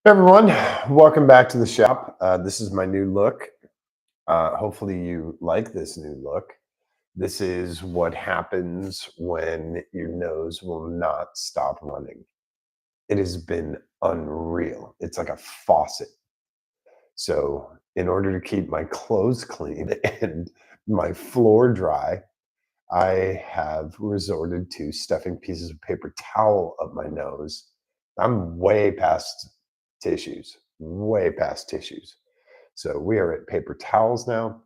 Everyone, welcome back to the shop. This is my new look. Hopefully, you like this new look. This is what happens when your nose will not stop running. It has been unreal. It's like a faucet. So, in order to keep my clothes clean and my floor dry, I have resorted to stuffing pieces of paper towel up my nose. I'm way past tissues, way past tissues. So we are at paper towels now,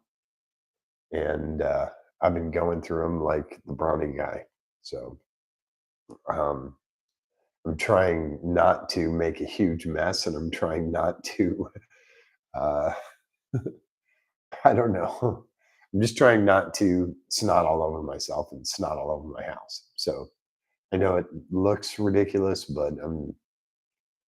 and I've been going through them like the Brownie guy. So um, I'm trying not to make a huge mess, and I'm trying not to. Uh, I don't know. I'm just trying not to snot all over myself and snot all over my house. So I know it looks ridiculous, but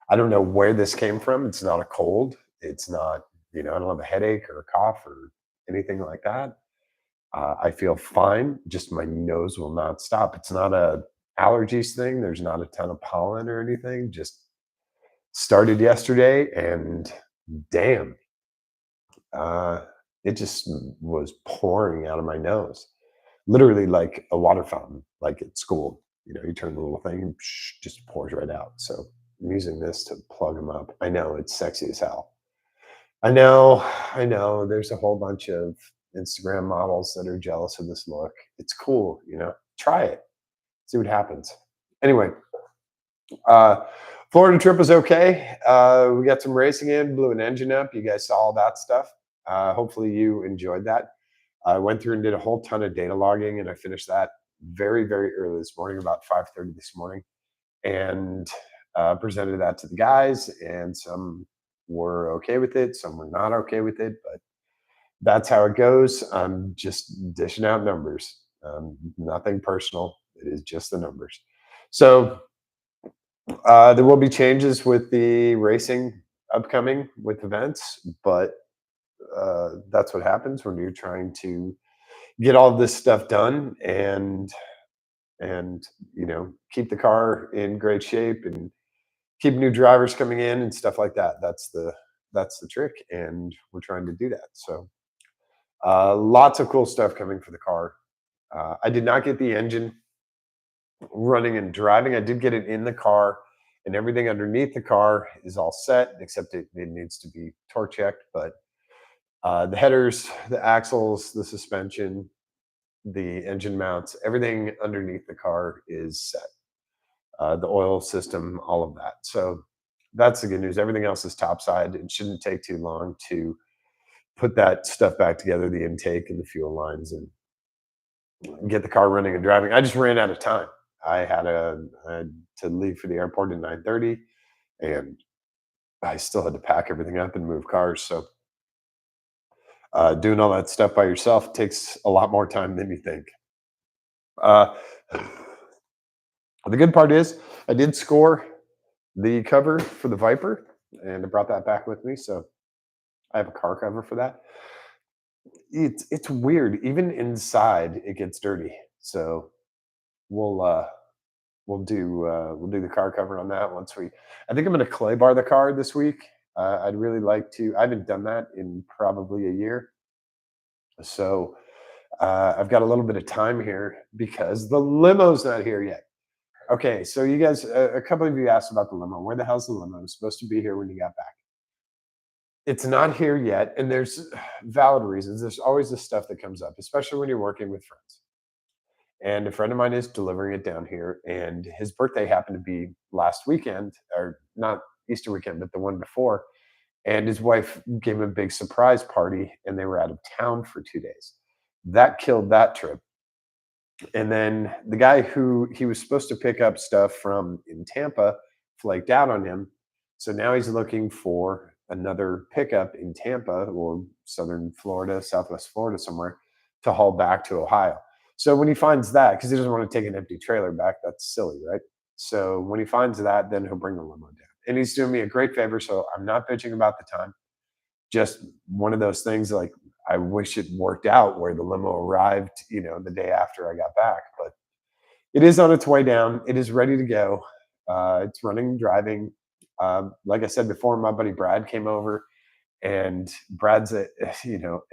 I don't know where this came from. It's not a cold. It's not, I don't have a headache or a cough or anything like that. I feel fine. Just my nose will not stop. It's not a allergies thing. There's not a ton of pollen or anything. Just started yesterday, and damn, uh, it just was pouring out of my nose, literally like a water fountain, like at school. You turn the little thing, and just pours right out. So I'm using this to plug them up. I know it's sexy as hell. I know. There's a whole bunch of Instagram models that are jealous of this look. It's cool. Try it, see what happens. Anyway, uh, Florida trip was okay. We got some racing in, blew an engine up. You guys saw all that stuff. Hopefully, you enjoyed that. I went through and did a whole ton of data logging, and I finished that very, very early this morning, about 5:30 this morning, and presented that to the guys. And some were okay with it, some were not okay with it, but that's how it goes. I'm just dishing out numbers. Nothing personal. It is just the numbers. So there will be changes with the racing upcoming with events, but that's what happens when you're trying to get all this stuff done and keep the car in great shape and keep new drivers coming in and stuff like that. That's the trick, and we're trying to do that. So lots of cool stuff coming for the car. I did not get the engine running and driving. I did get it in the car, and everything underneath the car is all set, except it needs to be torque checked. But the headers, the axles, the suspension, the engine mounts, everything underneath the car is set. The oil system, all of that. So that's the good news. Everything else is topside. It shouldn't take too long to put that stuff back together, the intake and the fuel lines, and get the car running and driving. I just ran out of time. I had to leave for the airport at 9:30, and I still had to pack everything up and move cars. So doing all that stuff by yourself takes a lot more time than you think. Uh, the good part is I did score the cover for the Viper, and I brought that back with me. So I have a car cover for that. It's weird. Even inside, it gets dirty. So we'll uh, we'll do the car cover on that once we. I think I'm going to clay bar the car this week. I'd really like to. I haven't done that in probably a year, so I've got a little bit of time here because the limo's not here yet. Okay, so you guys, a couple of you asked about the limo. Where the hell's the limo? It was supposed to be here when you got back. It's not here yet, and there's valid reasons. There's always this stuff that comes up, especially when you're working with friends. And a friend of mine is delivering it down here, and his birthday happened to be last weekend, or not Easter weekend, but the one before. And his wife gave him a big surprise party, and they were out of town for 2 days. That killed that trip. And then the guy who he was supposed to pick up stuff from in Tampa flaked out on him. So now he's looking for another pickup in Tampa or southern Florida, southwest Florida somewhere to haul back to Ohio. So when he finds that, because he doesn't want to take an empty trailer back, that's silly, right? So when he finds that, then he'll bring the limo down. And he's doing me a great favor. So I'm not bitching about the time. Just one of those things like I wish it worked out where the limo arrived, the day after I got back. But it is on its way down. It is ready to go. It's running and driving. Like I said before, my buddy Brad came over, and Brad's a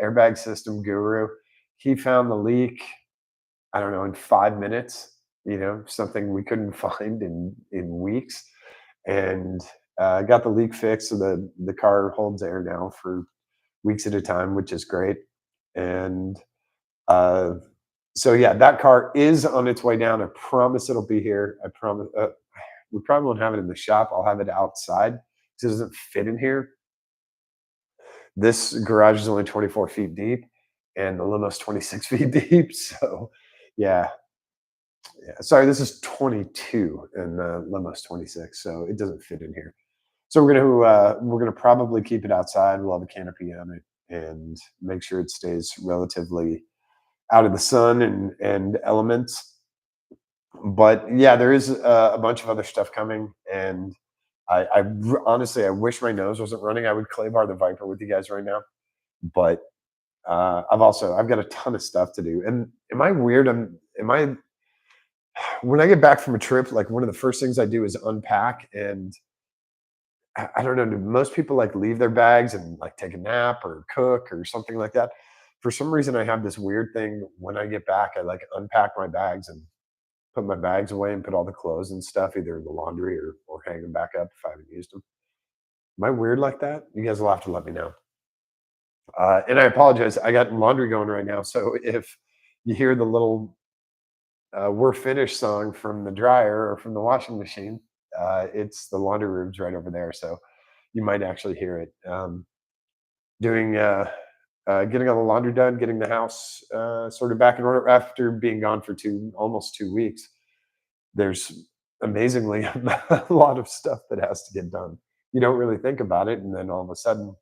airbag system guru. He found the leak, I don't know, in 5 minutes. Something we couldn't find in weeks, and got the leak fixed, so the car holds air now for weeks at a time, which is great. And uh, so yeah, that car is on its way down. I promise it'll be here. I promise. We probably won't have it in the shop. I'll have it outside because it doesn't fit in here. This garage is only 24 feet deep, and the limo's 26 feet deep. So, yeah, yeah. Sorry, this is 22, and the limo's 26, so it doesn't fit in here. So we're gonna probably keep it outside. We'll have a canopy on it and make sure it stays relatively out of the sun and elements. But yeah, there is a bunch of other stuff coming, and honestly, I wish my nose wasn't running. I would clay bar the Viper with you guys right now, but I've got a ton of stuff to do. And am I weird? Am I when I get back from a trip, like one of the first things I do is unpack, and I don't know. Do most people like leave their bags and like take a nap or cook or something like that? For some reason, I have this weird thing when I get back. I like unpack my bags and put my bags away and put all the clothes and stuff either in the laundry or hang them back up if I haven't used them. Am I weird like that? You guys will have to let me know. And I apologize. I got laundry going right now, so if you hear the little "We're finished" song from the dryer or from the washing machine, it's the laundry room's right over there, so you might actually hear it. Doing Getting all the laundry done, getting the house sort of back in order after being gone for almost 2 weeks. There's amazingly a lot of stuff that has to get done. You don't really think about it, and then all of a sudden,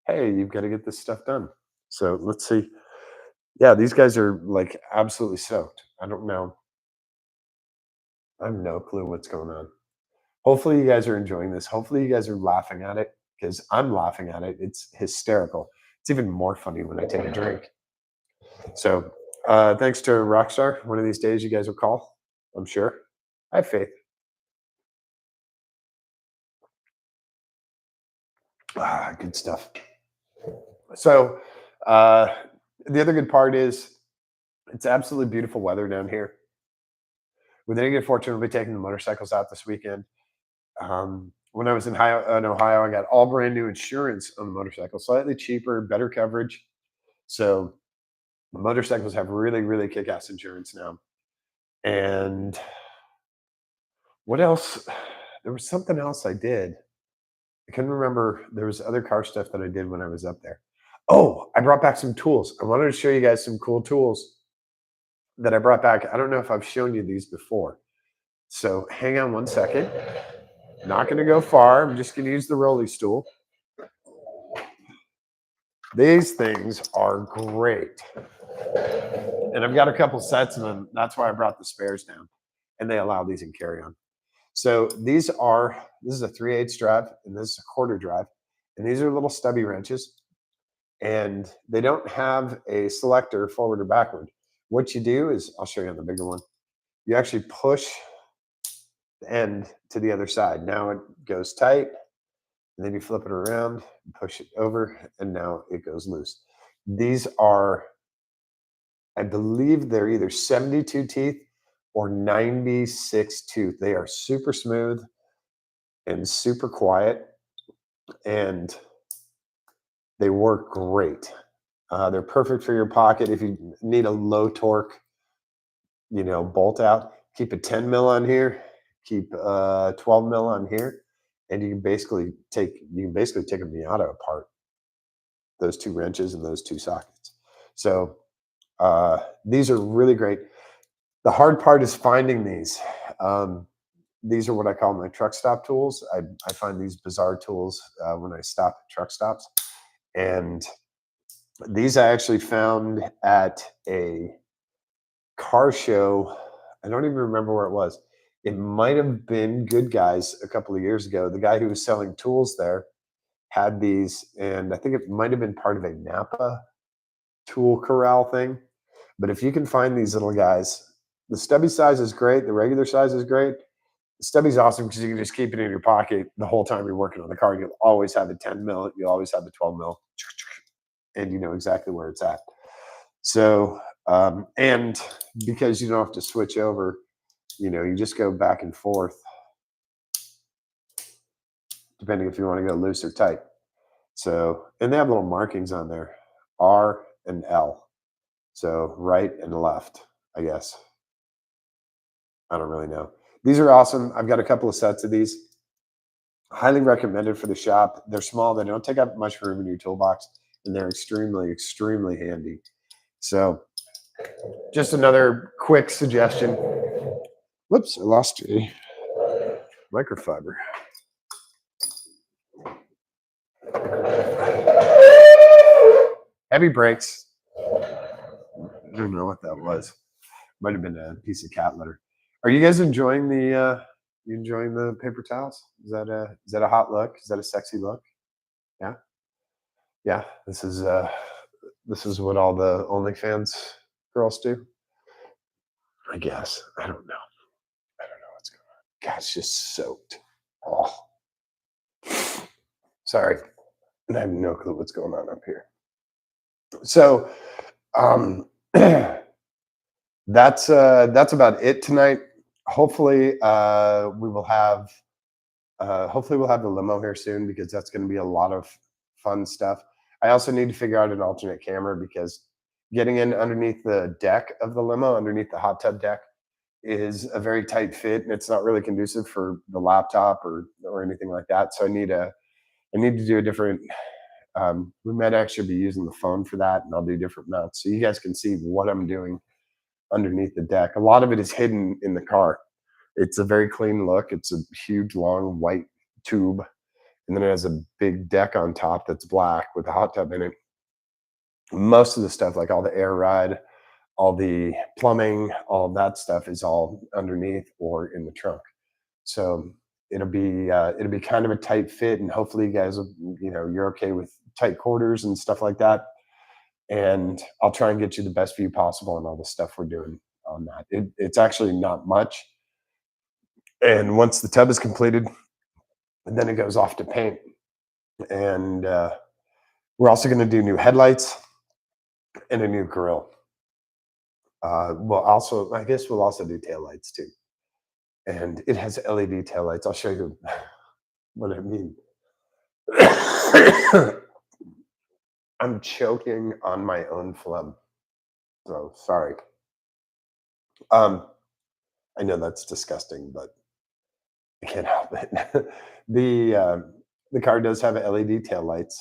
hey, you've got to get this stuff done. So let's see. Yeah, these guys are like absolutely stoked. I don't know. I have no clue what's going on. Hopefully, you guys are enjoying this. Hopefully, you guys are laughing at it because I'm laughing at it. It's hysterical. It's even more funny when I take a drink. So, thanks to Rockstar. One of these days, you guys will call. I'm sure. I have faith. Good stuff. So, uh, the other good part is it's absolutely beautiful weather down here. With any good fortune, we'll be taking the motorcycles out this weekend. When I was in Ohio, I got all brand new insurance on the motorcycle, slightly cheaper, better coverage. So the motorcycles have really, really kick-ass insurance now. And what else? There was something else I did. I couldn't remember. There was other car stuff that I did when I was up there. Oh, I brought back some tools. I wanted to show you guys some cool tools that I brought back. I don't know if I've shown you these before. So hang on one second. Not going to go far. I'm just going to use the rolly stool. These things are great. And I've got a couple sets of them. That's why I brought the spares down. And they allow these in carry-on. So this is a 3/8 drive and this is a quarter drive. And these are little stubby wrenches. And they don't have a selector forward or backward. What you do is, I'll show you on the bigger one. You actually push the end to the other side. Now it goes tight, and then you flip it around, push it over, and now it goes loose. These are, I believe they're either 72 teeth or 96 tooth. They are super smooth and super quiet, and they work great. They're perfect for your pocket if you need a low torque, bolt out. Keep a 10 mil on here, keep 12 mil on here, and you can basically take a Miata apart. Those two wrenches and those two sockets. So these are really great. The hard part is finding these. These are what I call my truck stop tools. I find these bizarre tools when I stop at truck stops. And these I actually found at a car show. I don't even remember where it was. It might have been Good Guys a couple of years ago. The guy who was selling tools there had these, and I think it might have been part of a Napa tool corral thing. But if you can find these little guys, the stubby size is great, the regular size is great. Stubby's awesome because you can just keep it in your pocket the whole time you're working on the car. You'll always have the 10 mil, you'll always have the 12 mil, and you know exactly where it's at. So, and because you don't have to switch over, you know, you just go back and forth depending if you want to go loose or tight. So, and they have little markings on there, R and L. So, right and left, I guess. I don't really know. These are awesome. I've got a couple of sets of these. Highly recommended for the shop. They're small, they don't take up much room in your toolbox, and they're extremely, extremely handy. So, just another quick suggestion. Whoops, I lost a microfiber. Heavy brakes. I don't know what that was. Might have been a piece of cat litter. Are you guys enjoying the you enjoying the paper towels? Is that a hot look? Is that a sexy look? Yeah. Yeah. This is what all the OnlyFans girls do. I guess. I don't know. I don't know what's going on. God, it's just soaked. Oh, sorry. I have no clue what's going on up here. So um that's about it tonight. Hopefully we will have hopefully we'll have the limo here soon because that's going to be a lot of fun stuff. I also need to figure out an alternate camera because getting in underneath the deck of the limo, underneath the hot tub deck, is a very tight fit and it's not really conducive for the laptop or anything like that. So I need to do a different. We might actually be using the phone for that, and I'll do different mounts so you guys can see what I'm doing underneath the deck. A lot of it is hidden in the car. It's a very clean look. It's a huge, long white tube, and then it has a big deck on top that's black with a hot tub in it. Most of the stuff, like all the air ride, all the plumbing, all of that stuff, is all underneath or in the trunk. So it'll be kind of a tight fit, and hopefully, you guys, you know, you're okay with tight quarters and stuff like that. And I'll try and get you the best view possible on all the stuff we're doing on that. It's actually not much. And once the tub is completed, then it goes off to paint. And we're also going to do new headlights and a new grill. I guess we'll also do taillights too. And it has LED taillights. I'll show you what I mean. I'm choking on my own phlegm. So sorry. Um, I know that's disgusting, but I can't help it. The car does have LED taillights,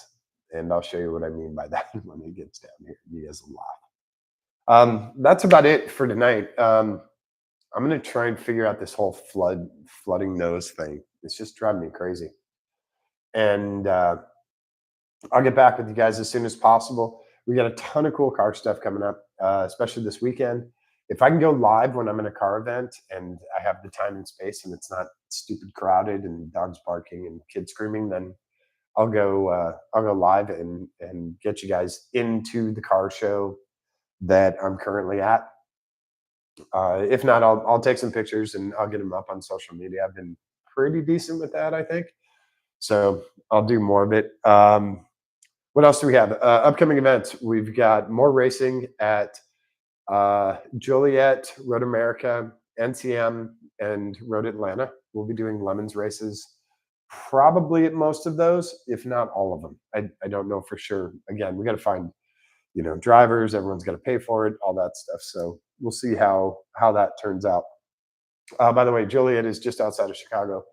and I'll show you what I mean by that when it gets down here. You guys will laugh. That's about it for tonight. I'm gonna try and figure out this whole flooding nose thing. It's just driving me crazy. And I'll get back with you guys as soon as possible. We got a ton of cool car stuff coming up, especially this weekend. If I can go live when I'm in a car event and I have the time and space and it's not stupid crowded and dogs barking and kids screaming, then I'll go live and get you guys into the car show that I'm currently at. If not, I'll take some pictures and I'll get them up on social media. I've been pretty decent with that, I think. So I'll do more of it. What else do we have? Upcoming events. We've got more racing at Joliet, Road America, NCM, and Road Atlanta. We'll be doing Lemons races probably at most of those, if not all of them. I don't know for sure. Again, we got to find, you know, drivers. Everyone's got to pay for it, all that stuff. So we'll see how that turns out. By the way, Joliet is just outside of Chicago,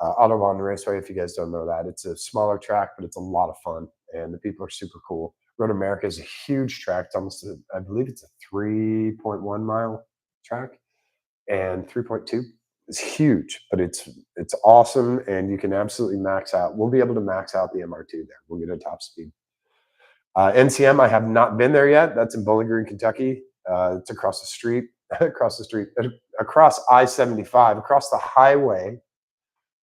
Audubon Raceway. If you guys don't know that, it's a smaller track, but it's a lot of fun, and the people are super cool. Road America is a huge track. It's almost, I believe, it's a 3.1 mile track, and 3.2 is huge, but it's awesome, and you can absolutely max out. We'll be able to max out the MR2 there. We'll get a top speed. NCM, I have not been there yet. That's in Bowling Green, Kentucky. It's across the street, across I-75, across the highway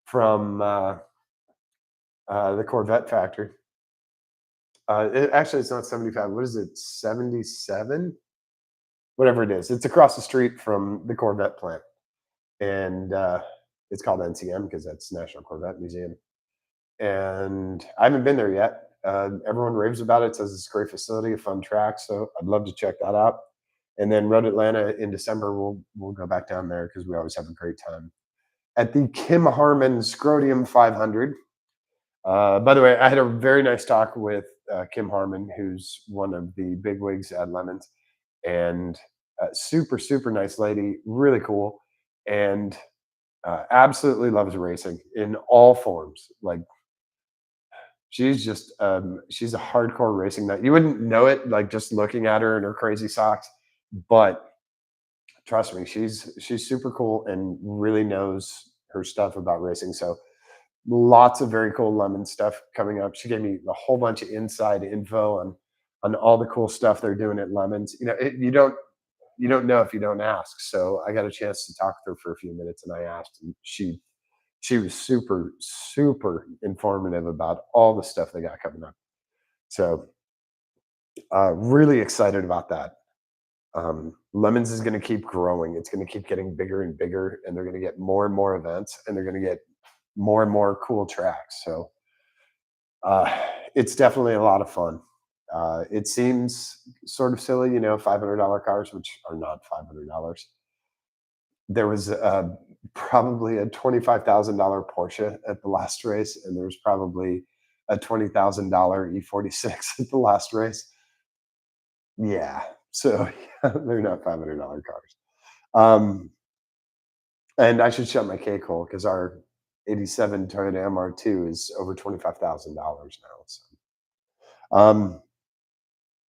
from the Corvette factory. Actually, it's not 75. What is it? 77? Whatever it is. It's across the street from the Corvette plant. And It's called NCM because that's National Corvette Museum, and I haven't been there yet. Everyone raves about it, says it's a great facility, a fun track, so I'd love to check that out. And then Road Atlanta in December, we'll go back down there because we always have a great time at the Kim Harmon Scrotium 500. By the way, I had a very nice talk with Kim Harmon, who's one of the bigwigs at Lemons, and super super nice lady, really cool, and absolutely loves racing in all forms. Like she's just she's a hardcore racing nut. You wouldn't know it like just looking at her in her crazy socks, but trust me, she's super cool and really knows her stuff about racing. So lots of very cool lemon stuff coming up. She gave me a whole bunch of inside info on all the cool stuff they're doing at Lemons. You don't know if you don't ask. So I got a chance to talk with her for a few minutes, and I asked, and she was super super informative about all the stuff they got coming up. So really excited about that. Lemons is going to keep growing. It's going to keep getting bigger and bigger, and they're going to get more and more events, and they're going to get more and more cool tracks. So uh, it's definitely a lot of fun. It seems sort of silly, $500 cars, which are not $500. There was probably a $25,000 Porsche at the last race, and there was probably a $20,000 E46 at the last race. Yeah, so they're not $500 cars. Um, and I should shut my cake hole because our '87 Toyota MR2 is over $25,000 now. So um,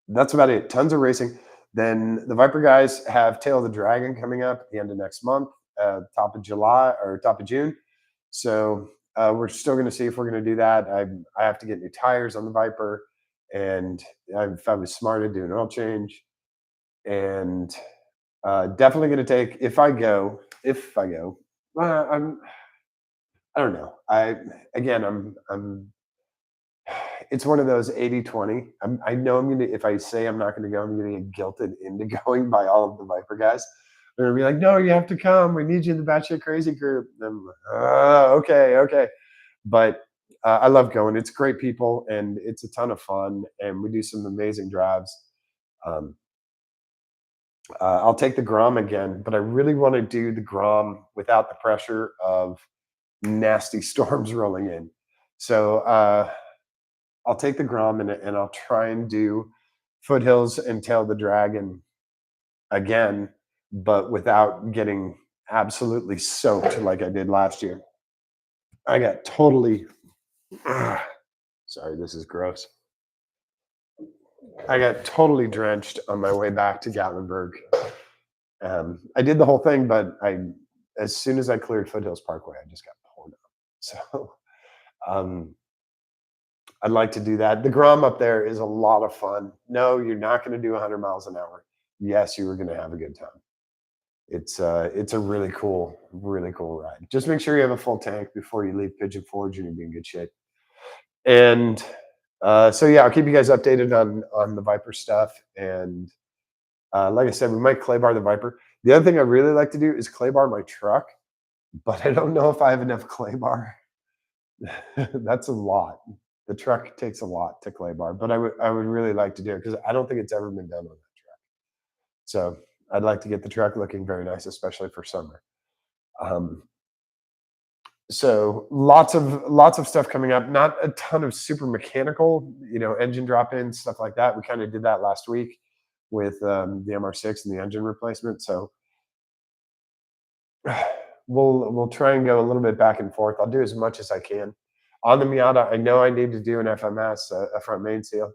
that's about it. Tons of racing. Then the Viper guys have Tail of the Dragon coming up at the end of next month, top of July or top of June. So we're still going to see if we're going to do that. I have to get new tires on the Viper, and if I was smart, I'd do an oil change. And definitely going to take if I go. I don't know. I'm it's one of those 80/20. I know I'm gonna if I say I'm not gonna go, I'm gonna get guilted into going by all of the Viper guys. They're gonna be like, "No, you have to come. We need you in the batshit crazy group." And I'm like, "Oh, okay, okay." But I love going. It's great people and it's a ton of fun, and we do some amazing drives. Um, I'll take the Grom again, but I really want to do the Grom without the pressure of nasty storms rolling in. So I'll take the Grom and I'll try and do Foothills and Tail the Dragon again, but without getting absolutely soaked like I did last year. I got totally, sorry, this is gross. I got totally drenched on my way back to Gatlinburg. I did the whole thing, but as soon as I cleared Foothills Parkway, I just got poured up. So um, I'd like to do that. The Grom up there is a lot of fun. No, you're not going to do 100 miles an hour. Yes, you were going to have a good time. It's a really cool ride. Just make sure you have a full tank before you leave Pigeon Forge, and you'll be in good shape. And so yeah, I'll keep you guys updated on the Viper stuff. And like I said, we might clay bar the Viper. The other thing I really like to do is clay bar my truck, but I don't know if I have enough clay bar. That's a lot. The truck takes a lot to clay bar, but I would really like to do it because I don't think it's ever been done on that truck. So I'd like to get the truck looking very nice, especially for summer. Um, so lots of stuff coming up. Not a ton of super mechanical, engine drop ins, stuff like that. We kind of did that last week with the MR6 and the engine replacement. So we'll try and go a little bit back and forth. I'll do as much as I can. On the Miata, I know I need to do an FMS, a front main seal.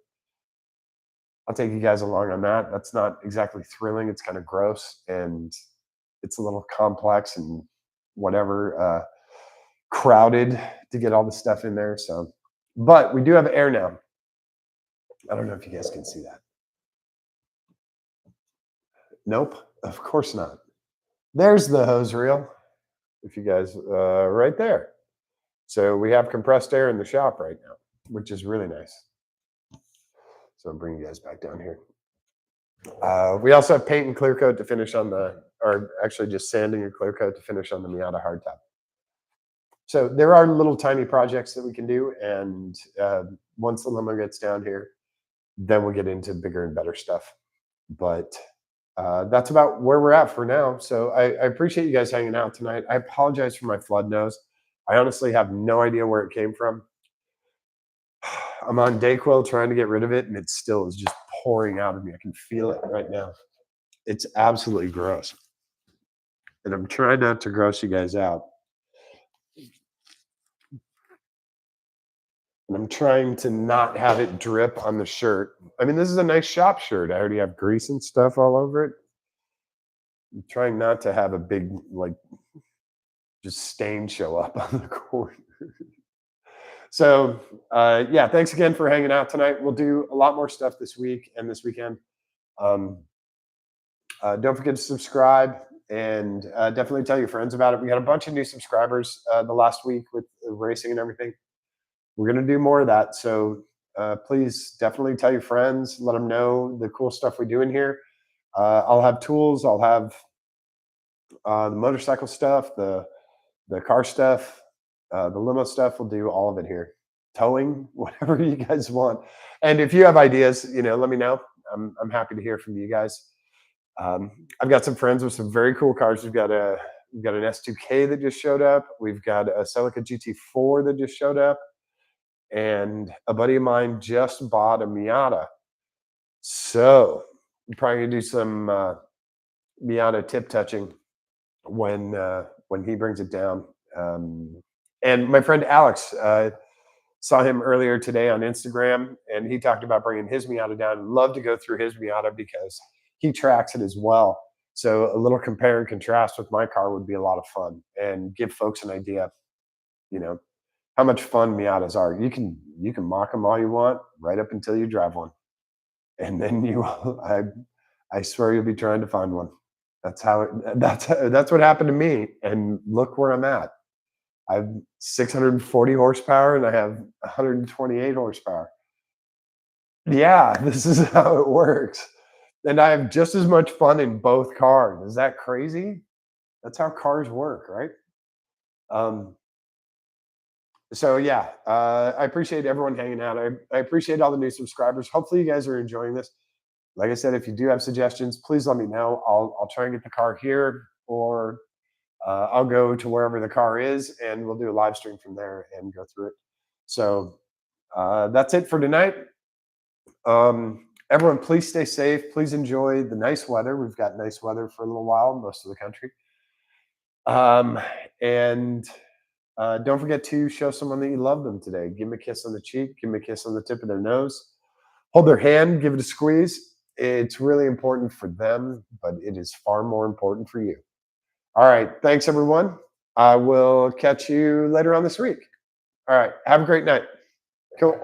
I'll take you guys along on that. That's not exactly thrilling. It's kind of gross and it's a little complex and whatever, crowded to get all the stuff in there. So, but we do have air now. I don't know if you guys can see that. Nope, of course not. There's the hose reel. If you guys, right there. So we have compressed air in the shop right now, which is really nice. So I'm bringing you guys back down here. We also have paint and clear coat to finish on or actually just sanding and clear coat to finish on the Miata hardtop. So there are little tiny projects that we can do, and once the limo gets down here, then we'll get into bigger and better stuff. But that's about where we're at for now. So I appreciate you guys hanging out tonight. I apologize for my flood nose. I honestly have no idea where it came from. I'm on Dayquil trying to get rid of it, and it still is just pouring out of me. I can feel it right now. It's absolutely gross. And I'm trying not to gross you guys out. And I'm trying to not have it drip on the shirt. I mean, this is a nice shop shirt. I already have grease and stuff all over it. I'm trying not to have a big, like, just stain show up on the corner. So, yeah, thanks again for hanging out tonight. We'll do a lot more stuff this week and this weekend. Um, don't forget to subscribe and definitely tell your friends about it. We got a bunch of new subscribers the last week with racing and everything. We're going to do more of that. So please definitely tell your friends, let them know the cool stuff we do in here. I'll have tools. I'll have the motorcycle stuff, the car stuff, the limo stuff. We'll do all of it here. Towing, whatever you guys want. And if you have ideas, let me know. I'm happy to hear from you guys. I've got some friends with some very cool cars. We've got an S2K that just showed up. We've got a Celica GT4 that just showed up, and a buddy of mine just bought a Miata. So I'm probably gonna do some Miata tip touching when he brings it down. And my friend Alex, saw him earlier today on Instagram, and he talked about bringing his Miata down. Love to go through his Miata because he tracks it as well. So a little compare and contrast with my car would be a lot of fun and give folks an idea, you know, how much fun Miatas are. You can mock them all you want, right up until you drive one, and then I swear you'll be trying to find one. That's what happened to me, and look where I'm at. I have 640 horsepower and I have 128 horsepower. Yeah, this is how it works. And I have just as much fun in both cars. Is that crazy? That's how cars work, right? Um, so yeah, I appreciate everyone hanging out. I appreciate all the new subscribers. Hopefully you guys are enjoying this. Like I said, if you do have suggestions, please let me know. I'll try and get the car here, or I'll go to wherever the car is, and we'll do a live stream from there and go through it. So that's it for tonight. Everyone, please stay safe. Please enjoy the nice weather. We've got nice weather for a little while in most of the country. Um, and don't forget to show someone that you love them today. Give them a kiss on the cheek. Give them a kiss on the tip of their nose. Hold their hand. Give it a squeeze. It's really important for them, but it is far more important for you. All right. Thanks, everyone. I will catch you later on this week. All right. Have a great night. Cool.